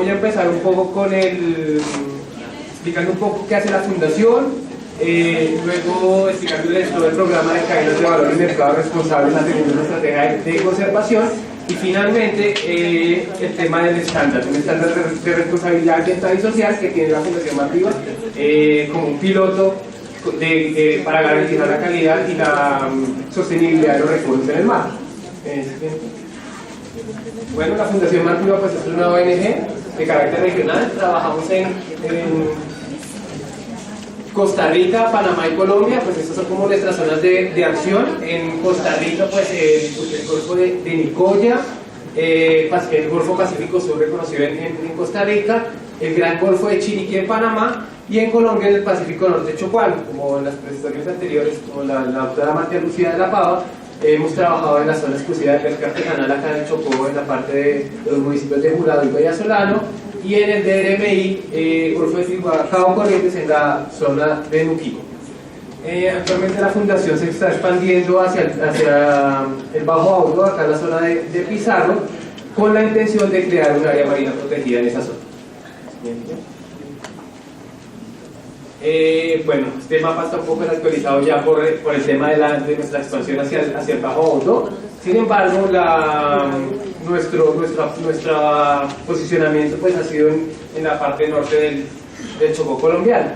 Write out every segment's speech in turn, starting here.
voy a empezar un poco con explicando un poco qué hace la fundación, luego explicándoles todo el programa de cadenas de valor y mercado responsable, la segunda estrategia de conservación, y finalmente el tema del estándar, un estándar de responsabilidad ambiental y social que tiene la Fundación Malviva como un piloto para garantizar la calidad y la sostenibilidad de los recursos en el mar. Bueno, la Fundación Malviva pues, es una ONG de carácter regional. Trabajamos en Costa Rica, Panamá y Colombia. Pues estas son como nuestras zonas de acción. En Costa Rica pues el Golfo de Nicoya, el Golfo Pacífico Sur reconocido en Costa Rica, el Gran Golfo de Chiriquí en Panamá, y en Colombia en el Pacífico Norte Chocuán. Como en las presentaciones anteriores, como la doctora María Lucía de la Pava, hemos trabajado en la zona exclusiva de pesca artesanal acá en el Chocó, en la parte de los municipios de Jurado y Vallasolano, y en el DRMI, Golfo de Silva, Cabo Corrientes, en la zona de Nuquico. Actualmente la fundación se está expandiendo hacia el Bajo Auto, acá en la zona de Pizarro, con la intención de crear un área marina protegida en esa zona. Bueno, este mapa está un poco actualizado ya por el tema de nuestra expansión hacia el Bajo Hondo. Sin embargo, nuestro posicionamiento pues, ha sido en la parte norte del Chocó colombiano.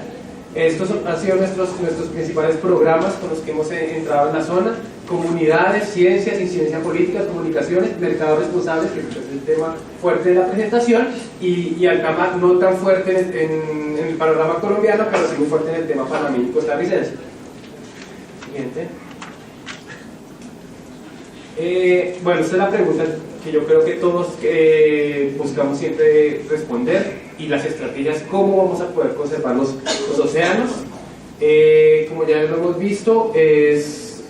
Estos han sido nuestros principales programas con los que hemos entrado en la zona: comunidades, ciencias, incidencia política, comunicaciones, mercado responsable, que es el tema fuerte de la presentación, y Alcama no tan fuerte en el panorama colombiano, pero sí muy fuerte en el tema panameño y costarricense. Siguiente. Bueno, esta es la pregunta que yo creo que todos buscamos siempre responder, y las estrategias: ¿cómo vamos a poder conservar los océanos? Como ya lo hemos visto, es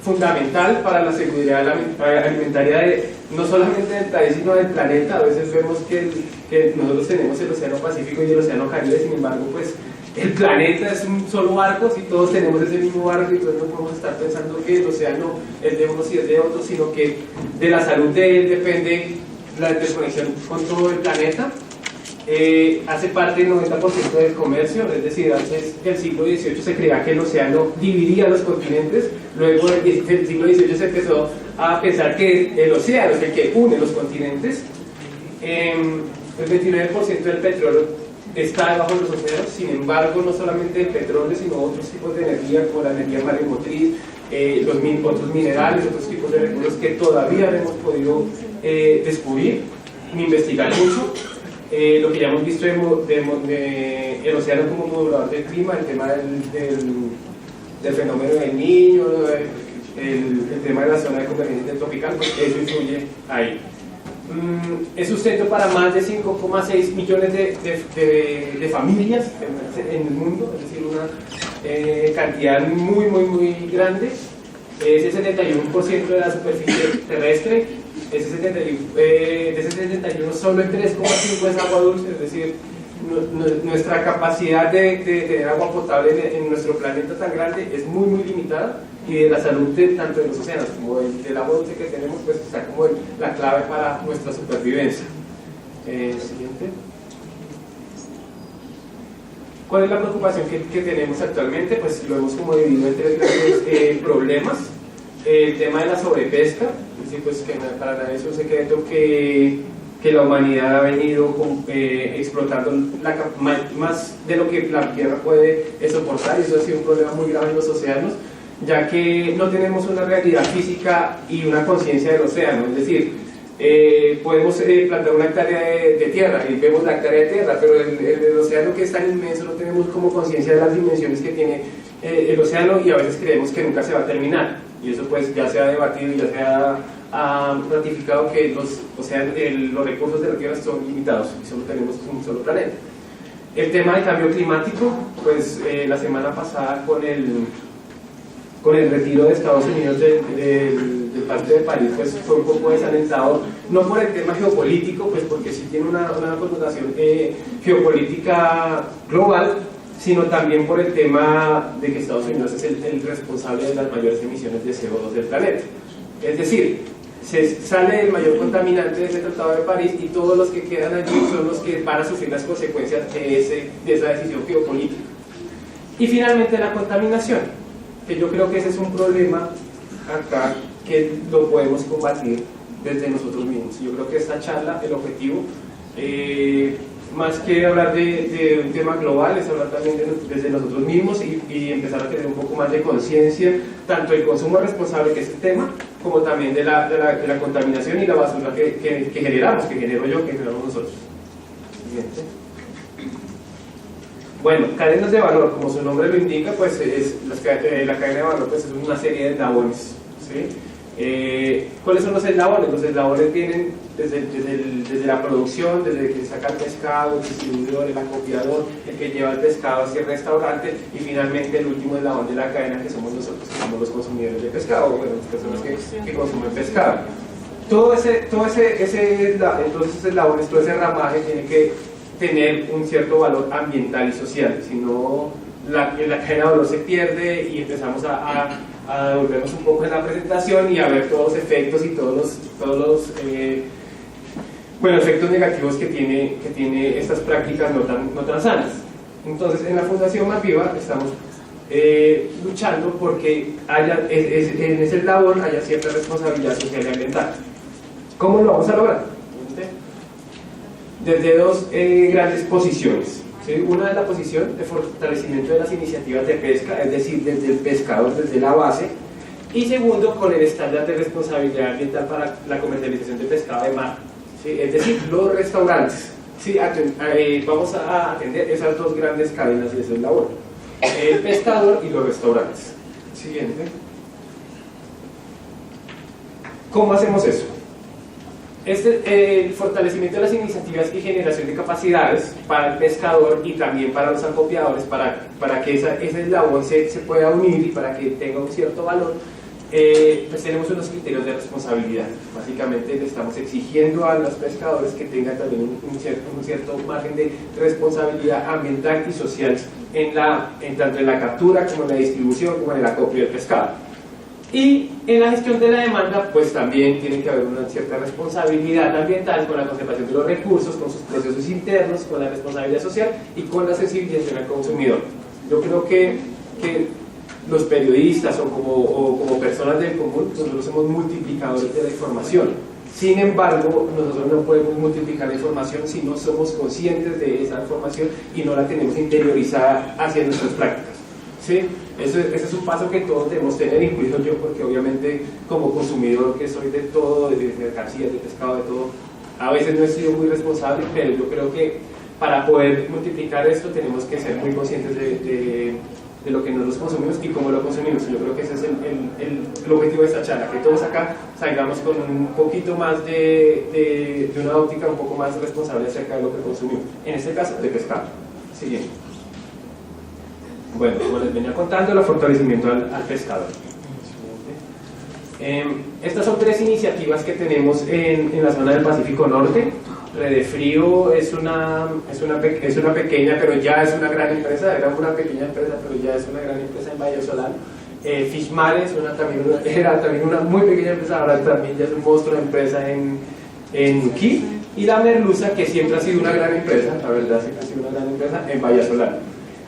fundamental para la seguridad alimentaria no solamente del país, sino del planeta. A veces vemos que nosotros tenemos el Océano Pacífico y el Océano Caribe, sin embargo, pues el planeta es un solo barco. Si todos tenemos ese mismo barco, entonces no podemos estar pensando que el océano es de unos y es de otros, sino que de la salud de él depende la interconexión con todo el planeta. Hace parte del 90% del comercio, es decir, antes del siglo XVIII se creía que el océano dividía los continentes. Luego del siglo XVIII se empezó a pensar que el océano es el que une los continentes. El 29% del petróleo está debajo de los océanos. Sin embargo, no solamente el petróleo, sino otros tipos de energía, como la energía maremotriz, otros minerales, otros tipos de recursos que todavía no hemos podido descubrir ni investigar mucho. Lo que ya hemos visto el océano como modulador del clima, el tema del fenómeno del Niño, el tema de la zona de convergencia intertropical, pues eso influye ahí. Es sustento para más de 5,6 millones de familias en el mundo, es decir, una cantidad muy grande. Es el 71% de la superficie terrestre. De ese 71, solo el 3,5 es agua dulce, es decir, nuestra capacidad de tener agua potable en nuestro planeta tan grande es muy limitada, y de la salud tanto de los océanos como del agua dulce que tenemos, pues está como la clave para nuestra supervivencia. Siguiente. ¿Cuál es la preocupación que tenemos actualmente? Pues lo hemos como dividido en tres grandes problemas. El tema de la sobrepesca, es decir, pues que para nadie es un secreto que la humanidad ha venido explotando más de lo que la Tierra puede soportar, y eso ha sido un problema muy grave en los océanos, ya que no tenemos una realidad física y una conciencia del océano. Es decir, podemos plantar una hectárea de tierra y vemos la hectárea de tierra, pero el océano, que es tan inmenso, no tenemos como conciencia de las dimensiones que tiene el océano, y a veces creemos que nunca se va a terminar. Y eso pues ya se ha debatido y ya se ha ratificado que los recursos de la Tierra son limitados y solo tenemos un solo planeta. El tema del cambio climático, pues la semana pasada con el retiro de Estados Unidos del Pacto de París, pues fue un poco desalentador, no por el tema geopolítico, pues porque sí tiene una connotación geopolítica global, sino también por el tema de que Estados Unidos es el responsable de las mayores emisiones de CO2 del planeta. Es decir, se sale el mayor contaminante de ese Tratado de París y todos los que quedan allí son los que van a sufrir las consecuencias de esa decisión geopolítica. Y finalmente la contaminación, que yo creo que ese es un problema acá que lo podemos combatir desde nosotros mismos. Yo creo que esta charla, el objetivo, más que hablar de un tema global, es hablar también desde nosotros mismos y empezar a tener un poco más de conciencia, tanto del consumo responsable, que es el tema, como también de la contaminación y la basura que generamos, que genero yo, que generamos nosotros. Siguiente. Bueno, cadenas de valor, como su nombre lo indica, pues la cadena de valor pues es una serie de eslabones, ¿sí? ¿Cuáles son los eslabones? Los eslabones vienen desde la producción, desde que saca el pescado, el distribuidor, el acopiador, el que lleva el pescado hacia el restaurante, y finalmente el último eslabón de la cadena, que somos nosotros, que somos los consumidores de pescado, bueno, las personas que consumen pescado. Entonces ese eslabón, todo ese ramaje tiene que tener un cierto valor ambiental y social, si no la cadena de valor se pierde y empezamos a devolvernos un poco en la presentación y a ver todos los efectos y todos los efectos negativos que tiene estas prácticas no tan sanas. Entonces, en la Fundación Más Viva estamos luchando porque en ese labor haya cierta responsabilidad social y ambiental. ¿Cómo lo vamos a lograr? Desde dos grandes posiciones. ¿Sí? Una es la posición de fortalecimiento de las iniciativas de pesca, es decir, desde el pescador, desde la base, y segundo, con el estándar de responsabilidad ambiental para la comercialización de pescado de mar, ¿sí? Es decir, los restaurantes. ¿Sí? Vamos a atender esas dos grandes cadenas de ese labor, el pescador y los restaurantes. Siguiente. ¿Cómo hacemos eso? El fortalecimiento de las iniciativas y generación de capacidades para el pescador y también para los acopiadores, para que ese eslabón se pueda unir y para que tenga un cierto valor, pues tenemos unos criterios de responsabilidad. Básicamente le estamos exigiendo a los pescadores que tengan también un cierto margen de responsabilidad ambiental y social tanto en la captura como en la distribución como en el acopio del pescado. Y en la gestión de la demanda, pues también tiene que haber una cierta responsabilidad ambiental con la conservación de los recursos, con sus procesos internos, con la responsabilidad social y con la sensibilización al consumidor. Yo creo que los periodistas o como personas del común, nosotros somos multiplicadores de la información. Sin embargo, nosotros no podemos multiplicar la información si no somos conscientes de esa información y no la tenemos interiorizada hacia nuestras prácticas. ¿Sí? Ese es un paso que todos debemos tener, incluido yo, porque obviamente como consumidor que soy de todo, de mercancías, de pescado, de todo, a veces no he sido muy responsable, pero yo creo que para poder multiplicar esto tenemos que ser muy conscientes de lo que nosotros consumimos y cómo lo consumimos. Yo creo que ese es el objetivo de esta charla, que todos acá salgamos con un poquito más de una óptica un poco más responsable acerca de lo que consumimos, en este caso de pescado. Siguiente. Bueno, como les venía contando, el fortalecimiento al pescador. Estas son tres iniciativas que tenemos en la zona del Pacífico Norte. Redefrío es una pequeña, pero ya es una gran empresa. Era una pequeña empresa, pero ya es una gran empresa en Valle Solano. Fishmare era también una muy pequeña empresa, ahora también ya es un monstruo de empresa en Nuquí. Y la Merluza, que siempre ha sido una gran empresa, la verdad siempre ha sido una gran empresa en Valle Solano.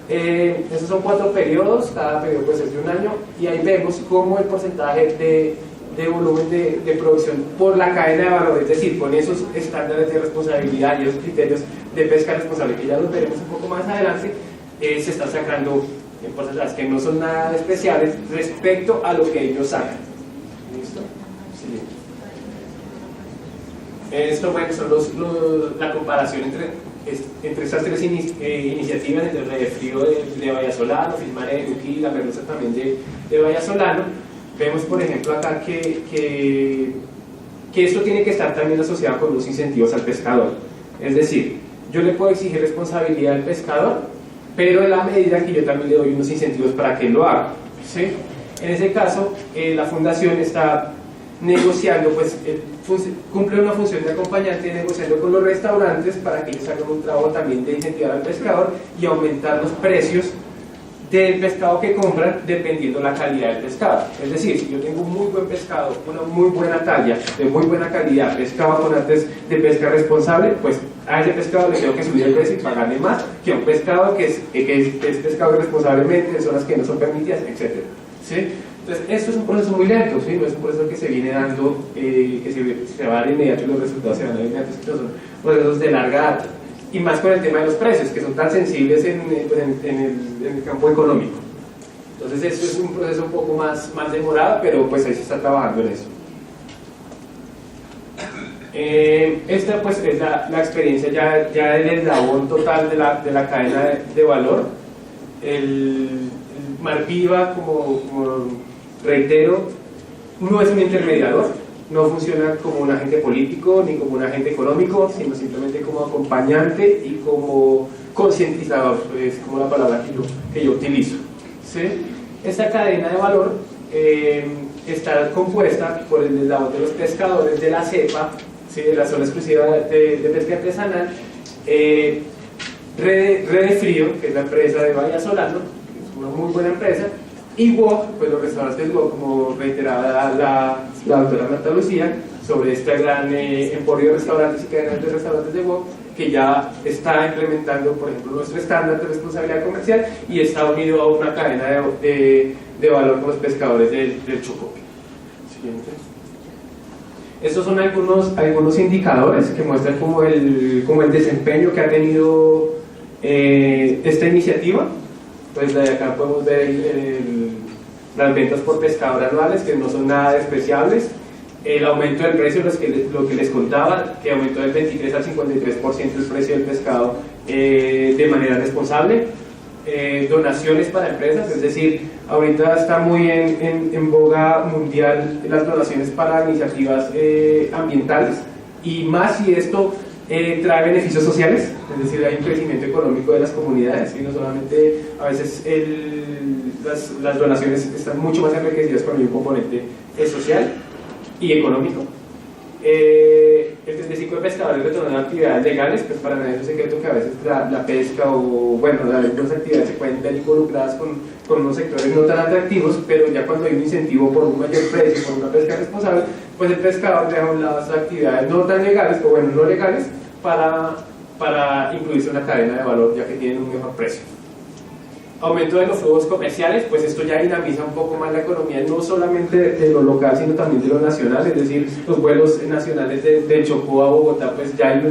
Estos son 4 periodos, cada periodo pues es de un año, y ahí vemos cómo el porcentaje de volumen de producción por la cadena de valor, es decir, con esos estándares de responsabilidad y esos criterios de pesca responsable, que ya los veremos un poco más adelante, se están sacando en porcentajes que no son nada especiales respecto a lo que ellos sacan. ¿Listo? Sí. Esto, bueno, son la comparación entre estas tres iniciativas, entre el Redefrío de Valle Solano, Fishmare de Nuquí y la Merluza también de Valle Solano. Vemos, por ejemplo, acá que esto tiene que estar también asociado con los incentivos al pescador. Es decir, yo le puedo exigir responsabilidad al pescador, pero en la medida que yo también le doy unos incentivos para que él lo haga. ¿Sí? En ese caso, la fundación está negociando, pues cumple una función de acompañante, negociando con los restaurantes para que ellos hagan un trabajo también de incentivar al pescador y aumentar los precios del pescado que compran dependiendo la calidad del pescado. Es decir, si yo tengo un muy buen pescado, una muy buena talla, de muy buena calidad, pescado con artes de pesca responsable, pues a ese pescado le tengo que subir el precio y pagarle más que a un pescado que es pescado irresponsablemente en zonas que no son permitidas, etc. ¿Sí? Entonces, esto es un proceso muy lento, ¿sí? No es un proceso que se viene dando, que se va a dar inmediato y los resultados se van a dar inmediatos, sino son procesos de larga data. Y más con el tema de los precios, que son tan sensibles en el campo económico. Entonces, esto es un proceso un poco más demorado, pero pues ahí se está trabajando en eso. Esta pues es la experiencia ya del eslabón total de la cadena de valor. El Mar Viva, como reitero, no es un intermediador, no funciona como un agente político ni como un agente económico, sino simplemente como acompañante y como concientizador, es como la palabra que yo utilizo. ¿Sí? Esta cadena de valor está compuesta por el eslabón de los pescadores de la cepa, ¿sí? De la zona exclusiva de pesca artesanal, Red Frío, que es la empresa de Bahía Solano, que es una muy buena empresa, y WOC, pues los restaurantes WOC, como reiteraba la doctora Marta Lucía, sobre este gran emporio de restaurantes y cadenas de restaurantes de WOC, que ya está implementando, por ejemplo, nuestro estándar de responsabilidad comercial y está unido a una cadena de valor con los pescadores del Chocó. Siguiente. Estos son algunos indicadores que muestran como el desempeño que ha tenido esta iniciativa. Pues de acá podemos ver las ventas por pescador anuales, que no son nada despreciables. El aumento del precio, lo que les contaba, que aumentó del 23 al 53% el precio del pescado de manera responsable. Donaciones para empresas, es decir, ahorita está muy en boga mundial las donaciones para iniciativas ambientales, y más si esto trae beneficios sociales, es decir, hay un crecimiento económico de las comunidades, y no solamente a veces las donaciones están mucho más enriquecidas con un componente social y económico. El 35 de pescadores retornan a actividades legales, pues para nadie es un secreto que a veces la pesca o bueno, las actividades se pueden ver involucradas con unos sectores no tan atractivos, pero ya cuando hay un incentivo por un mayor precio, por una pesca responsable, pues el pescador deja a un lado esas actividades no tan legales, o bueno, no legales, para incluirse en una cadena de valor, ya que tienen un mejor precio. Aumento de los flujos comerciales, pues esto ya dinamiza un poco más la economía, no solamente de lo local, sino también de lo nacional, es decir, los vuelos nacionales de Chocó a Bogotá, pues ya hay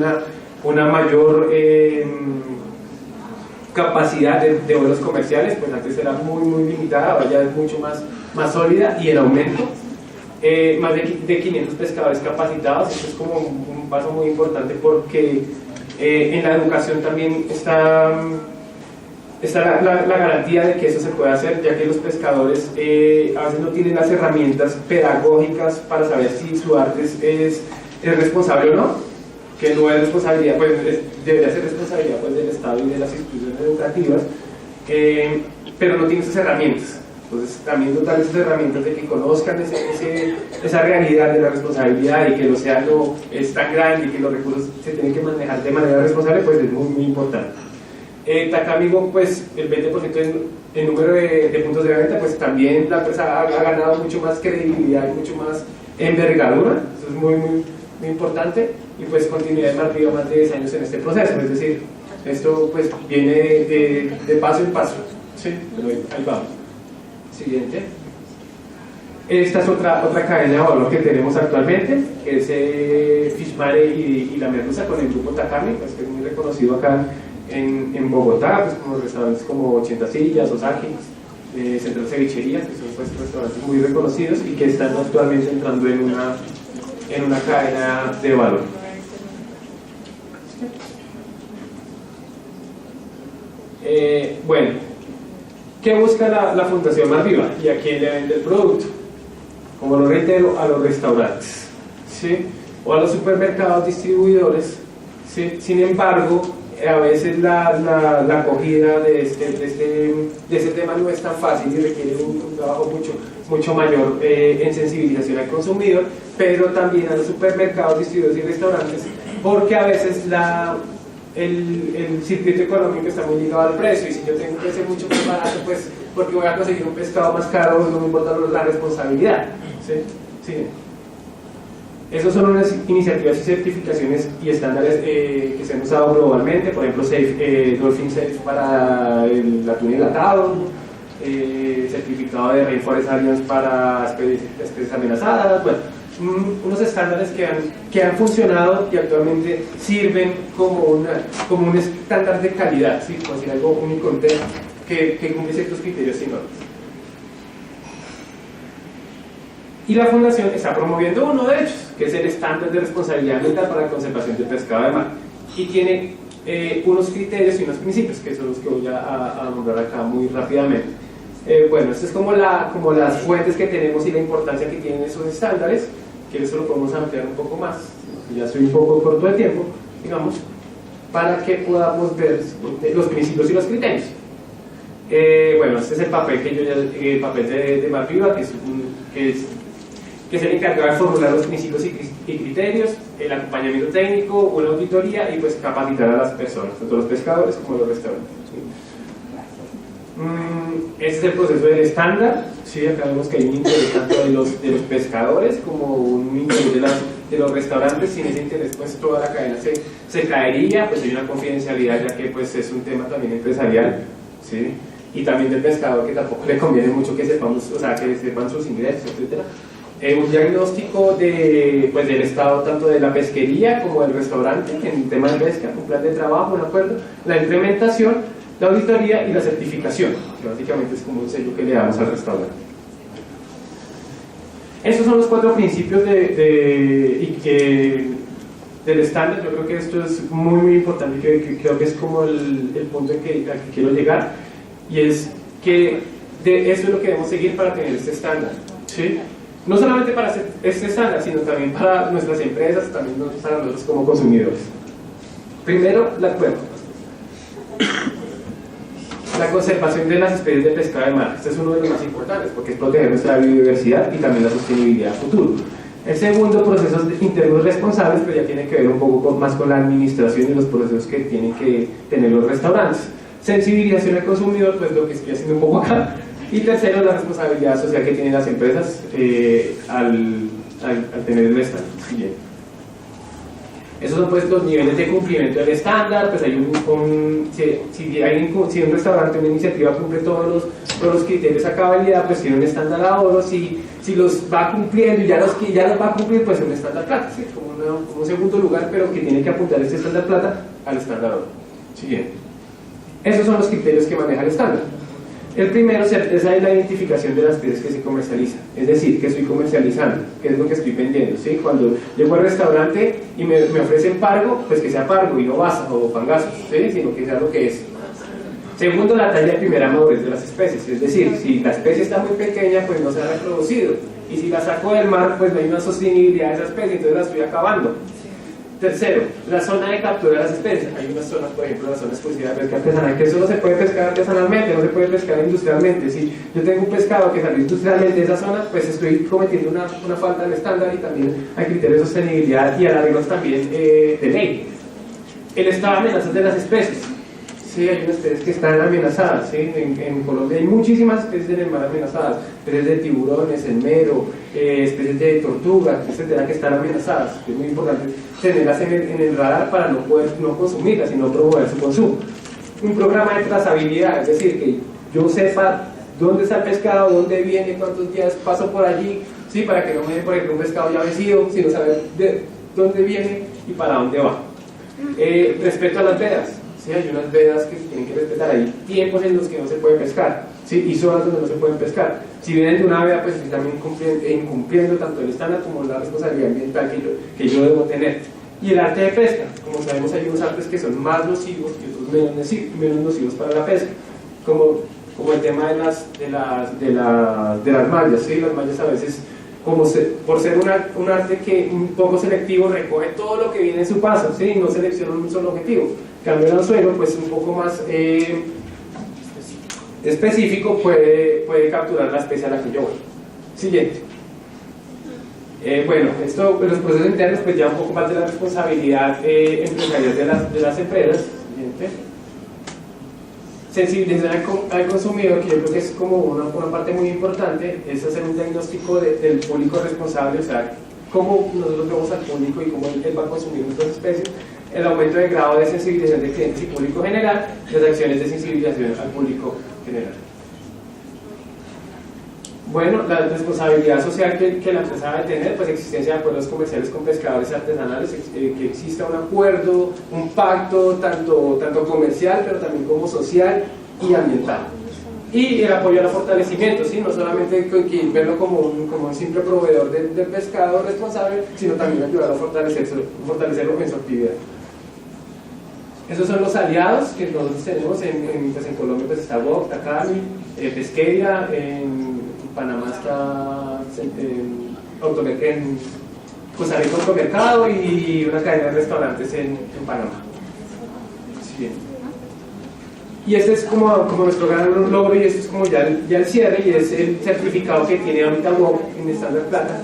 una mayor capacidad de vuelos comerciales, pues antes era muy limitada, ahora ya es mucho más sólida, y el aumento, más de 500 pescadores capacitados. Esto es como un paso muy importante, porque en la educación también está la garantía de que eso se puede hacer, ya que los pescadores a veces no tienen las herramientas pedagógicas para saber si su arte es responsable o no, que no es responsabilidad, pues debería ser responsabilidad pues, del Estado y de las instituciones educativas, pero no tienen esas herramientas. Entonces también dotar esas herramientas de que conozcan esa realidad de la responsabilidad, y que el océano es tan grande y que los recursos se tienen que manejar de manera responsable, pues es muy importante. Tacamigo, pues el 20% en número de puntos de venta, pues también la empresa ha ganado mucho más credibilidad y mucho más envergadura. Eso es muy importante, y pues continuidad de Mar Viva más de 10 años en este proceso, es decir, esto pues viene de paso en paso. Sí, pero ahí vamos. Siguiente. Esta es otra cadena de valor que tenemos actualmente, que es Fishmare y La Merluza, con el grupo Takami, pues, que es muy reconocido acá en Bogotá, pues como restaurantes como 80 Sillas, Osaki, Central Cevichería, que son pues restaurantes muy reconocidos y que están actualmente entrando en una cadena de valor. Bueno, ¿qué busca la Fundación Mar Viva y a quién le vende el producto? Como lo reitero, a los restaurantes, ¿sí? O a los supermercados distribuidores, ¿sí? Sin embargo, a veces la acogida de este tema no es tan fácil y requiere un trabajo mucho mayor en sensibilización al consumidor, pero también a los supermercados, distribuidores y restaurantes, porque a veces el circuito económico está muy ligado al precio, y si yo tengo un precio mucho más barato, pues porque voy a conseguir un pescado más caro, no me importa la responsabilidad. ¿Sí? Sí. Esas son unas iniciativas y certificaciones y estándares que se han usado globalmente, por ejemplo, Dolphin Safe para el atún enlatado, certificado de Rainforest Alliance para especies amenazadas, bueno, unos estándares que han funcionado y actualmente sirven como un estándar de calidad, ¿sí? Como decir algo único que cumple ciertos criterios y normas. Y la Fundación está promoviendo uno de ellos, que es el estándar de responsabilidad ambiental para la conservación del pescado de mar. Y tiene unos criterios y unos principios, que son los que voy a nombrar acá muy rápidamente. Bueno, esto es como las fuentes que tenemos y la importancia que tienen esos estándares, que eso lo podemos ampliar un poco más, ya estoy un poco corto de tiempo, digamos, para que podamos ver los principios y los criterios. Bueno, este es el papel que el papel de Mar Viva, que es el encargado de formular los principios y criterios, el acompañamiento técnico, una auditoría y pues capacitar a las personas, tanto los pescadores como los restaurantes. ¿Sí? Este es el proceso del estándar. ¿Sí? Acá vemos que hay un interés tanto de los pescadores como un interés de los restaurantes. Sin ese interés pues toda la cadena se caería, pues hay una confidencialidad ya que pues es un tema también empresarial, ¿sí? Y también del pescador, que tampoco le conviene mucho que sepamos, o sea, que sepan sus ingresos, etcétera. Un diagnóstico del estado tanto de la pesquería como del restaurante en el tema de pesca, un plan de trabajo, un acuerdo, la implementación, la auditoría y la certificación, que básicamente es como un sello que le damos al restaurante. Esos son los 4 principios del estándar. Yo creo que esto es muy importante y que creo que es como el punto al que quiero llegar, y es que eso es lo que debemos seguir para tener este estándar, ¿sí? No solamente para hacer este estándar, sino también para nuestras empresas, también para nosotros como consumidores. Primero, la conservación de las especies de pescado de mar. Este es uno de los más importantes porque es proteger nuestra biodiversidad y también la sostenibilidad futuro. El segundo, procesos internos responsables, pero ya tiene que ver un poco más con la administración y los procesos que tienen que tener los restaurantes. Sensibilización al consumidor, pues lo que estoy haciendo un poco acá. Y tercero, la responsabilidad social que tienen las empresas al tener el estándar. Bien. Esos son pues los niveles de cumplimiento del estándar. Pues hay si un restaurante, una iniciativa cumple todos los criterios a cabalidad, pues tiene un estándar a oro. Si los va cumpliendo y ya los va a cumplir, pues es un estándar plata, ¿sí? Como un segundo lugar, pero que tiene que apuntar este estándar plata al estándar oro. Siguiente. Esos son los criterios que maneja el estándar. El primero es la identificación de las especies que se comercializan, es decir, que estoy comercializando, que es lo que estoy vendiendo, ¿sí? Cuando llego al restaurante y me ofrecen pargo, pues que sea pargo y no basa o pangazos, ¿sí? Sino que sea lo que es. Segundo, la talla de primera madurez de las especies, es decir, si la especie está muy pequeña, pues no se ha reproducido, y si la saco del mar, pues no hay una sostenibilidad de esa especie, entonces la estoy acabando. Tercero, la zona de captura de las especies. Hay unas zonas, por ejemplo, la zona exclusiva de pesca artesanal, que solo se puede pescar artesanalmente, no se puede pescar industrialmente. Si yo tengo un pescado que salió industrialmente de esa zona, pues estoy cometiendo una falta del estándar, y también hay criterios de sostenibilidad y arreglos también de ley. El estado de amenazas de las especies. Sí, hay unas especies que están amenazadas, ¿sí? En Colombia hay muchísimas especies en el mar amenazadas, especies de tiburones, el mero, especies de tortugas, etcétera, que están amenazadas. Es muy importante tenerlas en el radar para no consumirlas, sino promover su consumo. Un programa de trazabilidad, es decir, que yo sepa dónde está el pescado, dónde viene, cuántos días paso por allí, ¿sí? Para que no me dé, por ejemplo, un pescado ya vencido, sino saber de dónde viene y para dónde va. Respecto a las vedas. Sí, hay unas vedas que se tienen que respetar, hay tiempos en los que no se puede pescar, ¿sí? Y zonas donde no se pueden pescar. Si vienen de una veda, pues también incumpliendo tanto el estándar como la responsabilidad ambiental que yo debo tener. Y el arte de pesca, como sabemos, hay unos artes que son más nocivos y otros menos nocivos para la pesca, como el tema de las mallas, ¿sí? Las mallas a veces, por ser un arte que un poco selectivo, recoge todo lo que viene en su paso, ¿sí? No selecciona un solo objetivo. Cambio el anzuelo, pues un poco más específico, puede capturar la especie a la que yo voy. Siguiente. Bueno, esto, los procesos internos, pues ya un poco más de la responsabilidad empresarial de las empresas. Siguiente. Sensibilizar al consumidor, que yo creo que es como una parte muy importante, es hacer un diagnóstico del público responsable, o sea, cómo nosotros vemos al público y cómo él va a consumir nuestras especies, el aumento de grado de sensibilización de clientes y público general, las acciones de sensibilización al público general. Bueno, la responsabilidad social que la empresa debe tener, pues existencia de acuerdos comerciales con pescadores artesanales, que exista un acuerdo, un pacto tanto comercial, pero también como social y ambiental. Y el apoyo al fortalecimiento, ¿sí? No solamente verlo como un simple proveedor del pescado responsable, sino también ayudar a fortalecerlo en su actividad. Esos son los aliados que nosotros tenemos en Colombia, pues está WOC, Takami, Pesqueria, en Panamá está en Costa Rica Automercado y una cadena de restaurantes en Panamá. Sí. Y este es como nuestro gran logro, y este es como ya el cierre, y es el certificado que tiene ahorita WOC en estándar plata,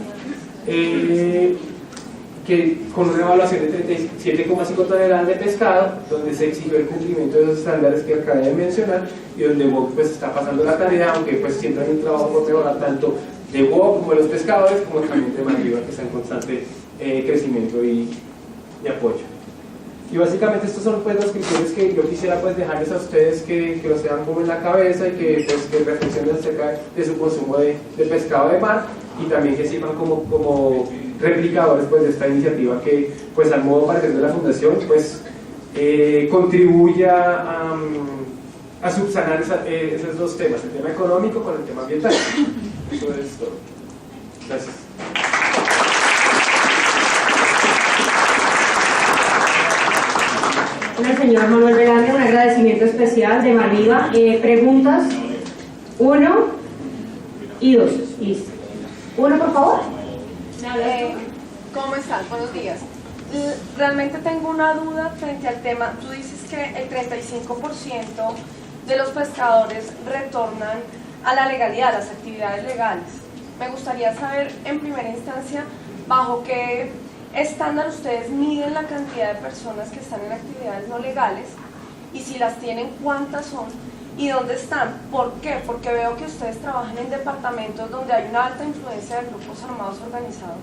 que con una evaluación de 37,5 toneladas de pescado, donde se exigió el cumplimiento de esos estándares que acabé de mencionar, y donde WOC pues está pasando la tarea, aunque pues siempre hay un trabajo por mejorar tanto de WOC como de los pescadores, como también de Marviva, que está en constante crecimiento y apoyo. Y básicamente estos son pues los criterios que yo quisiera pues dejarles a ustedes, que los tengan como en la cabeza, y que reflexionen acerca de su consumo de pescado de mar, y también que sirvan como replicadores pues de esta iniciativa, que pues al modo parecer de la fundación pues contribuya a subsanar esos dos temas, el tema económico con el tema ambiental. Eso es todo. Gracias. Al señor Manuel Velarde, un agradecimiento especial de Marviva. Preguntas 1 y 2. Listo. 1, por favor. ¿Cómo están? Buenos días. Realmente tengo una duda frente al tema. Tú dices que el 35% de los pescadores retornan a la legalidad, a las actividades legales. Me gustaría saber, en primera instancia, bajo qué estándar ustedes miden la cantidad de personas que están en actividades no legales, y si las tienen, cuántas son y dónde están. ¿Por qué? Porque veo que ustedes trabajan en departamentos donde hay una alta influencia de grupos armados organizados,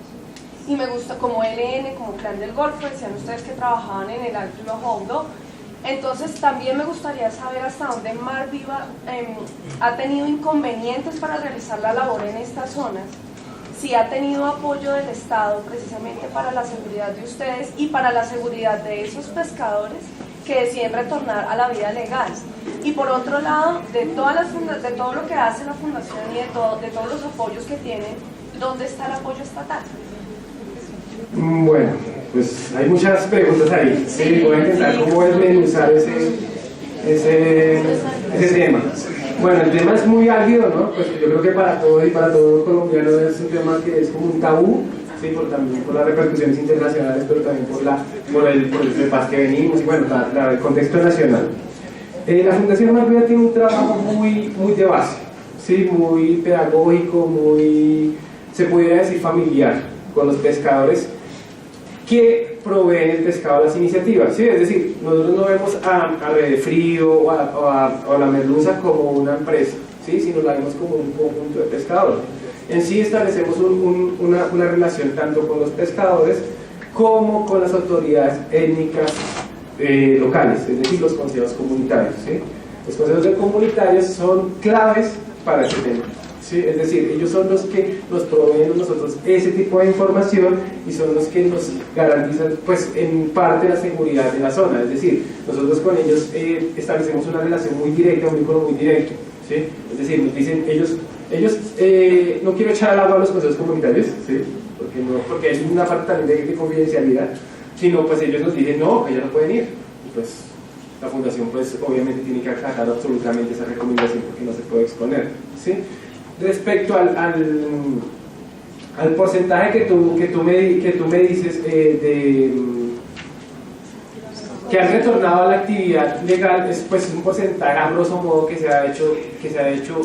y me gusta, como ELN, como Clan del Golfo, decían ustedes que trabajaban en el Alto y Bajo Hondo. Entonces también me gustaría saber hasta dónde Marviva ha tenido inconvenientes para realizar la labor en estas zonas, si ha tenido apoyo del Estado precisamente para la seguridad de ustedes y para la seguridad de esos pescadores que deciden retornar a la vida legal. Y por otro lado, de todo lo que hace la Fundación y de todos los apoyos que tienen, ¿dónde está el apoyo estatal? Bueno, pues hay muchas preguntas ahí. Sí, voy a intentar cómo desmenuzar ese tema. Bueno, el tema es muy álgido, ¿no? Pues yo creo que para todo colombiano es un tema que es como un tabú, ¿sí? También por las repercusiones internacionales, pero también por el paz que venimos, y bueno, el contexto nacional. La Fundación Marviva tiene un trabajo muy de base, ¿sí? Muy pedagógico, se pudiera decir familiar, con los pescadores que proveen el pescado a las iniciativas, ¿sí? Es decir, nosotros no vemos a Redefrío o a la Merluza como una empresa, ¿sí? Sino la vemos como un conjunto de pescadores. En sí establecemos una relación tanto con los pescadores como con las autoridades étnicas locales, es decir, los consejos comunitarios, ¿sí? Los consejos comunitarios son claves para ese tema. ¿Sí? Es decir, ellos son los que nos proveen a nosotros ese tipo de información, y son los que nos garantizan pues en parte la seguridad de la zona. Es decir, nosotros con ellos establecemos una relación muy directa, un vínculo muy directo, ¿sí? Es decir, nos dicen ellos no quiero echar al agua a los consejos comunitarios, ¿sí? Porque hay una parte también de confidencialidad, sino pues ellos nos dicen no, ellos no pueden ir, y pues la fundación pues obviamente tiene que acatar absolutamente esa recomendación, porque no se puede exponer, ¿sí? Respecto al porcentaje que tú me dices que han retornado a la actividad legal, es pues un porcentaje a grosso modo que se ha hecho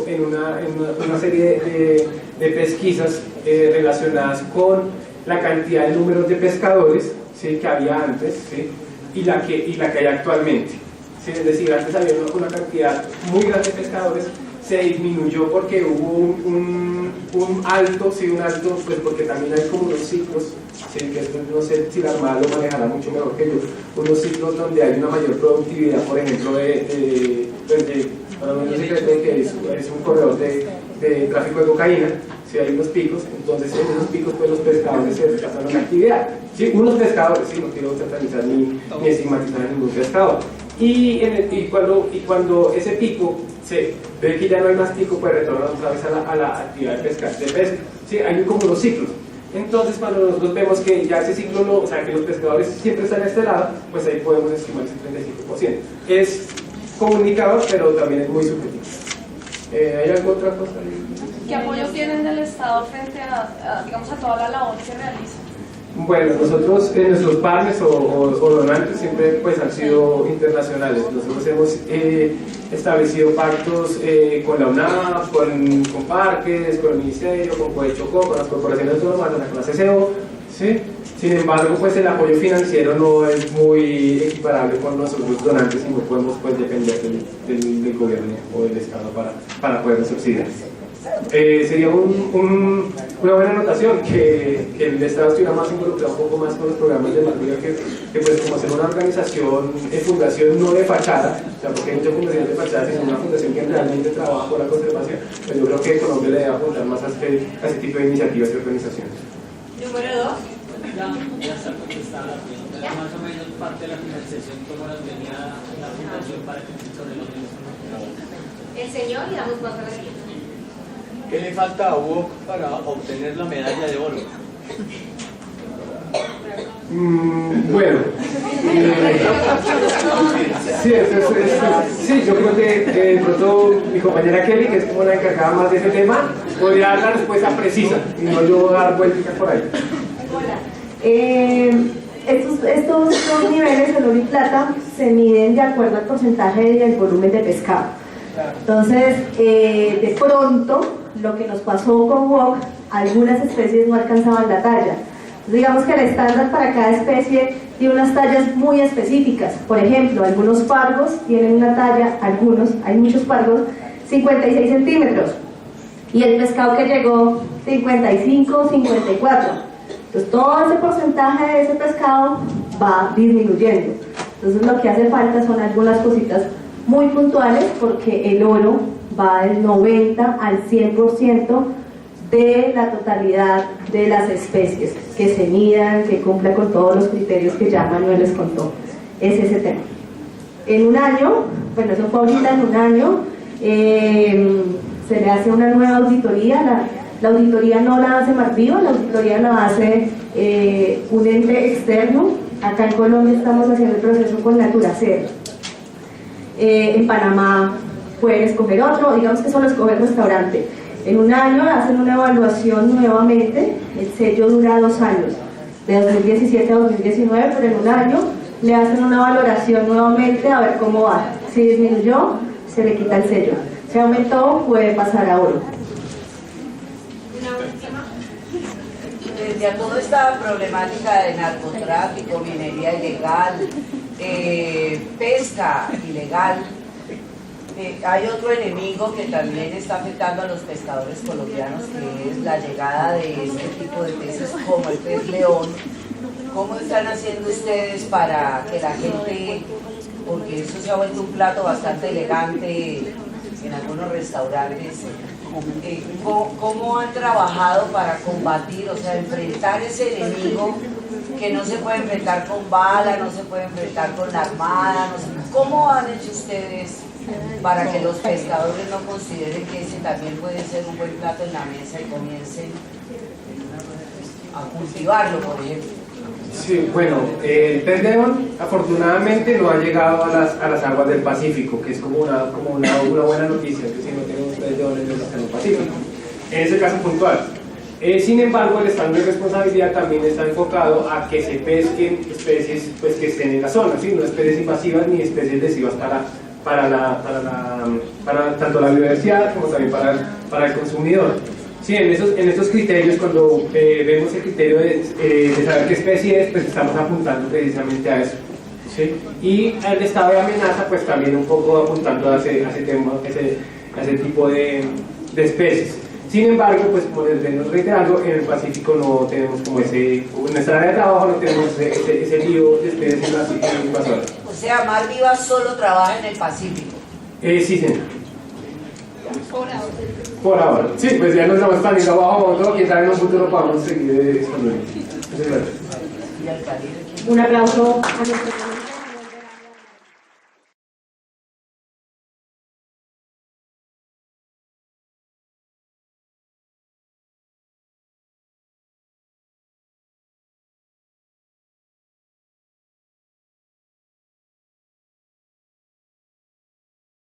en una serie de pesquisas relacionadas con la cantidad de números de pescadores, ¿sí?, que había antes, ¿sí?, y la que hay actualmente. ¿Sí? Es decir, antes había una cantidad muy grande de pescadores, se disminuyó porque hubo un alto, sí, un alto, pues porque también hay como unos ciclos, ¿sí?, que esto no sé si la Armada lo manejará mucho mejor que yo, unos ciclos donde hay una mayor productividad, por ejemplo, para mí no es secreto que es un corredor de tráfico de cocaína. Si hay unos picos, entonces en esos picos pues los pescadores se desplazan a la actividad. ¿Sí? Unos pescadores, sí, no quiero satanizar ni estigmatizar a ningún pescador. Y cuando ese pico se ve que ya no hay más pico, pues retorna otra vez a la actividad de pesca. ¿Sí? Hay como unos ciclos. Entonces cuando nosotros vemos que ya ese ciclo, o sea que los pescadores siempre están a este lado, pues ahí podemos estimar ese 35%. Es comunicador, pero también es muy subjetivo. ¿Hay alguna otra cosa? ¿Qué apoyo tienen del Estado frente digamos, a toda la labor que realizan? Bueno, nosotros, nuestros partners o donantes siempre pues han sido internacionales. Nosotros hemos establecido pactos con la UNAV, con parques, con el Ministerio, con Coechocó, con las corporaciones autónomas, con la CCO, ¿sí? Sin embargo, pues el apoyo financiero no es muy equiparable con nosotros donantes y no podemos pues depender del gobierno o del Estado para poder subsidiar. Sería una buena anotación que el Estado estuviera más involucrado un poco más con los programas de Malviva, que pues como ser una organización, fundación no de fachada, o sea, porque hay muchas fundaciones de fachada, sino una fundación que realmente trabaja por la conservación, pues yo creo que Colombia le debe apuntar más a este tipo de iniciativas y organizaciones. Número 2. Ya está contestada, pero más o menos parte de la financiación, ¿cómo las venía la fundación para que se sobre los mismos? El señor y damos paso a la siguiente. ¿Qué le falta a UOC para obtener la medalla de oro? Bueno, sí, yo creo que de pronto mi compañera Kelly, que es como la encargada más de ese tema, podría dar la respuesta precisa y no yo dar vueltas por ahí. Estos dos niveles, el oro y plata, se miden de acuerdo al porcentaje y al volumen de pescado. Entonces, de pronto, lo que nos pasó con WOC, algunas especies no alcanzaban la talla. Entonces, digamos que el estándar para cada especie tiene unas tallas muy específicas. Por ejemplo, algunos pargos tienen una talla, hay muchos pargos, 56 centímetros. Y el pescado que llegó, 55, 54. Entonces, todo ese porcentaje de ese pescado va disminuyendo. Entonces, lo que hace falta son algunas cositas muy puntuales, porque el oro va del 90 al 100% de la totalidad de las especies que se midan, que cumpla con todos los criterios que ya Manuel les contó. Es ese tema. En un año, bueno, eso fue ahorita, en un año, se le hace una nueva auditoría. La auditoría no la hace Malviva, la auditoría la hace un ente externo. Acá en Colombia estamos haciendo el proceso con Naturacero. En Panamá pueden escoger otro, digamos que solo escoger restaurante. En un año hacen una evaluación nuevamente, el sello dura 2 años, de 2017 a 2019, pero en un año le hacen una valoración nuevamente a ver cómo va. Si disminuyó, se le quita el sello. Si aumentó, puede pasar a oro. Frente a toda esta problemática de narcotráfico, minería ilegal, pesca ilegal, hay otro enemigo que también está afectando a los pescadores colombianos, que es la llegada de este tipo de peces como el pez león. ¿Cómo están haciendo ustedes para que la gente, porque eso se ha vuelto un plato bastante elegante en algunos restaurantes, cómo han trabajado para combatir, o sea, enfrentar ese enemigo que no se puede enfrentar con bala, no se puede enfrentar con la armada, no sé, cómo han hecho ustedes para que los pescadores no consideren que ese también puede ser un buen plato en la mesa y comiencen a cultivarlo, por ejemplo? Sí, bueno, el pez león afortunadamente no ha llegado a las aguas del Pacífico, que es como una buena noticia, que si no tenemos pez leones en el Océano Pacífico, en ese caso puntual. Sin embargo, el estándar de responsabilidad también está enfocado a que se pesquen especies pues, que estén en la zona, ¿sí? No especies invasivas ni especies lesivas para tanto la biodiversidad como también para el consumidor. Sí, en estos criterios, cuando vemos el criterio de saber qué especie es, pues estamos apuntando precisamente a eso. ¿Sí? Y el estado de amenaza, pues también un poco apuntando a ese tema, a ese tipo de especies. Sin embargo, pues como les vengo reiterando, en el Pacífico no tenemos como en nuestra área de trabajo no tenemos ese lío de especies invasoras. O sea, Mar Viva solo trabaja en el Pacífico. Sí, señor. Por ahora. Sí, pues ya nos estamos expandiendo abajo, ¿no? Quién sabe en un futuro podamos seguir expandiendo. Muchas gracias. Y al Caribe. Un aplauso a nuestro